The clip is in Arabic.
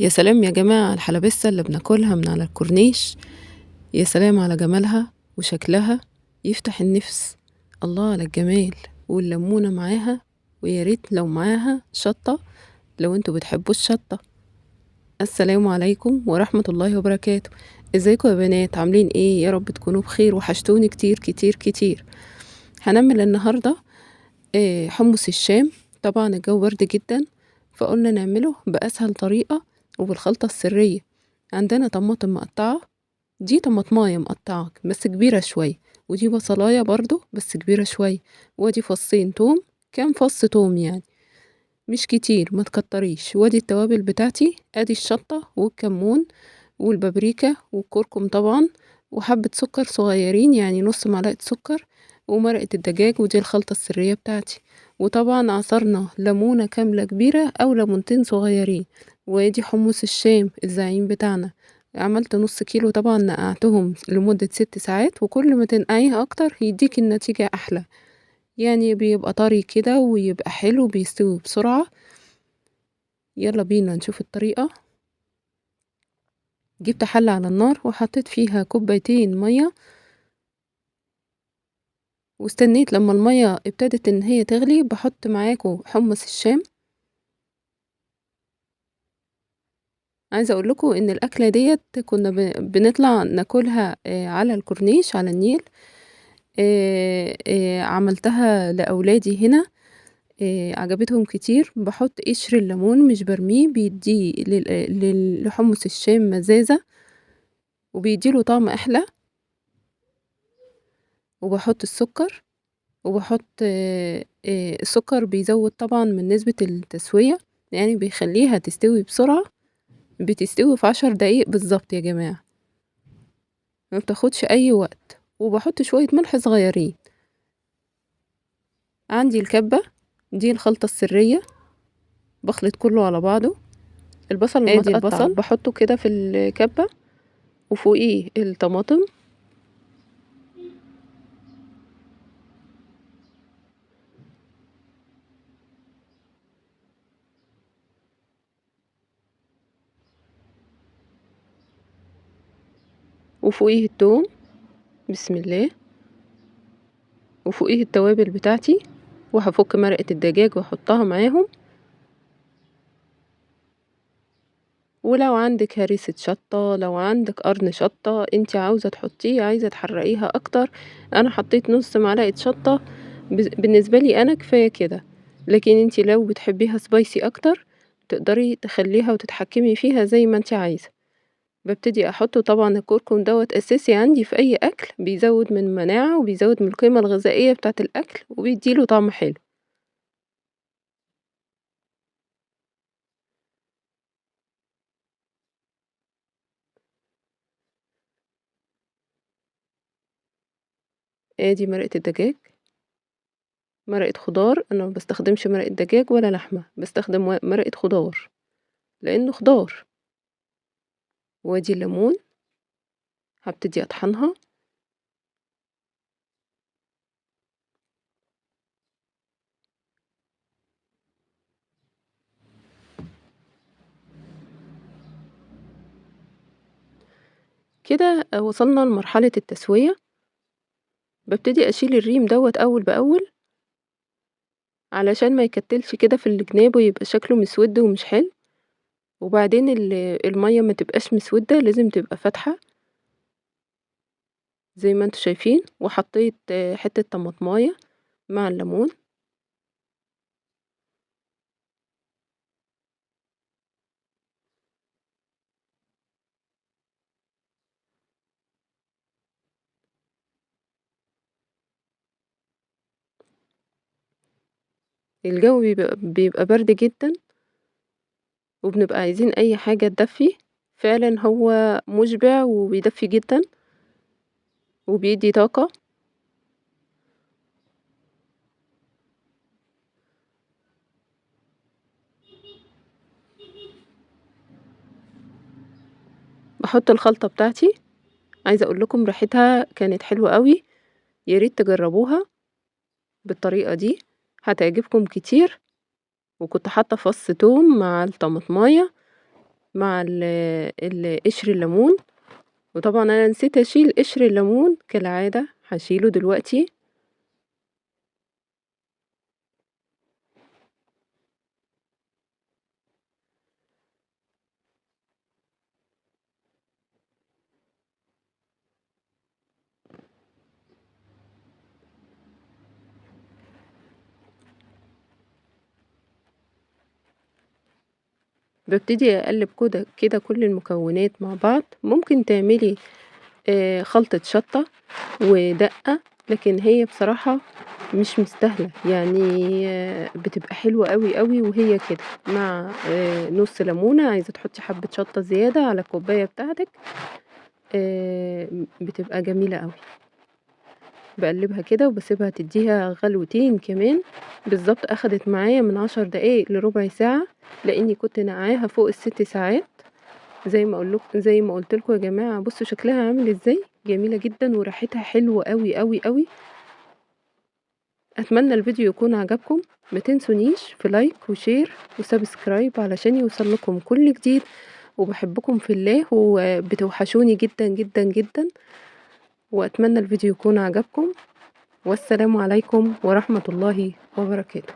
يا سلام يا جماعة على الحلبسة اللي بناكلها من على الكورنيش. يا سلام على جمالها وشكلها يفتح النفس. الله على الجمال، والليمونة معاها، ويا ريت لو معاها شطة لو انتوا بتحبوا الشطة. السلام عليكم ورحمة الله وبركاته. ازيكم يا بنات، عاملين ايه؟ يا رب تكونوا بخير، وحشتوني كتير كتير كتير. هنعمل النهاردة حمص الشام. طبعا الجو برد جدا، فقلنا نعمله بأسهل طريقة وبالخلطة السرية. عندنا طماطم مقطعة، دي طماطماية مقطعة بس كبيرة شوية، ودي بصلاية برضو بس كبيرة شوية، ودي فصين توم، كام فص توم يعني مش كتير، ما تكتريش. وادي التوابل بتاعتي، ادي الشطة والكمون والبابريكا والكركم طبعا، وحبة سكر صغيرين يعني نص معلقة سكر، ومرقة الدجاج، ودي الخلطة السرية بتاعتي. وطبعا عصرنا ليمونة كاملة كبيرة او ليمونتين صغيرين. وادي حمص الشام الزعيم بتاعنا، عملت نص كيلو طبعا، نقعتهم لمدة 6 ساعات، وكل ما تنقعيها اكتر يديك النتيجة احلى، يعني بيبقى طري كده ويبقى حلو بيستوي بسرعة. يلا بينا نشوف الطريقة. جبت حلة على النار وحطيت فيها كوبايتين مية، واستنيت لما المية ابتدت ان هي تغلي. بحط معاكم حمص الشام. عايزة اقول لكم ان الاكلة ديت كنا بنطلع ناكلها على الكورنيش على النيل. عملتها لاولادي هنا، عجبتهم كتير. بحط قشر الليمون مش برميه، بيديه لحمص الشام مزازة وبيديله طعم احلى. وبحط السكر، وبحط السكر بيزود طبعا من نسبة التسوية، يعني بيخليها تستوي بسرعة. بتستوي في 10 دقايق بالظبط يا جماعة، ما بتاخدش اي وقت. وبحط شوية ملح صغيرين. عندي الكبة، دي الخلطة السرية، بخلط كله على بعضه. البصل ادي المتقطع. البصل بحطه كده في الكبة، وفوقيه الطماطم، وفوقيه التوم، بسم الله، وفوقيه التوابل بتاعتي. وهفك مرقة الدجاج واحطها معاهم. ولو عندك هريسة شطة، لو عندك قرن شطة انتي عاوزة تحطيه، عايزة تحرقيها اكتر. انا حطيت نص معلقة شطة، بالنسبة لي انا كفاية كده. لكن انتي لو بتحبيها سبايسي اكتر تقدري تخليها وتتحكمي فيها زي ما انتي عايزة. ببتدي احطه. طبعا الكركم دوت اساسي عندي في اي اكل، بيزود من المناعة وبيزود من القيمة الغذائية بتاعة الاكل وبيديله طعم حلو. ادي مرقة الدجاج، مرقة خضار. انا ما بستخدمش مرقة دجاج ولا لحمة، بستخدم مرقة خضار لانه خضار. وادي الليمون، هبتدي اطحنها. كده وصلنا لمرحلة التسوية. ببتدي اشيل الريم دوت اول باول، علشان ما يكتلش كده في الجناب ويبقى شكله مسود ومش حلو. وبعدين المية ما تبقاش مسودة، لازم تبقى فاتحة زي ما انتوا شايفين. وحطيت حتة طماطماية مع الليمون. الجو بيبقى برد جدا، وبنبقى عايزين اي حاجة تدفي. فعلا هو مشبع وبيدفي جدا وبيدي طاقة. بحط الخلطة بتاعتي. عايزة اقول لكم ريحتها كانت حلوة قوي، يا ريت تجربوها بالطريقة دي، هتعجبكم كتير. وكنت حاطة فص توم مع الطماطماية مع قشر الليمون. وطبعا انا نسيت اشيل قشر الليمون كالعادة، هشيله دلوقتي. ببتدي اقلب كده كل المكونات مع بعض. ممكن تعملي خلطة شطة ودقة، لكن هي بصراحة مش مستاهلة يعني. بتبقى حلوة قوي قوي وهي كده، مع نص ليمونة. عايزة تحطي حبة شطة زيادة على الكوباية بتاعتك، بتبقى جميلة قوي. بقلبها كده وبسيبها تديها غلوتين كمان. بالظبط اخدت معايا من 10 دقايق لربع ساعة، لاني كنت نقعاها فوق ال6 ساعات. زي ما قلت لكم يا جماعة. بصوا شكلها عامل ازاي، جميلة جدا وريحتها حلوة قوي قوي قوي. اتمنى الفيديو يكون عجبكم. ما تنسونيش في لايك وشير وسبسكرايب علشان يوصل لكم كل جديد. وبحبكم في الله وبتوحشوني جدا جدا جدا. واتمنى الفيديو يكون عجبكم. والسلام عليكم ورحمة الله وبركاته.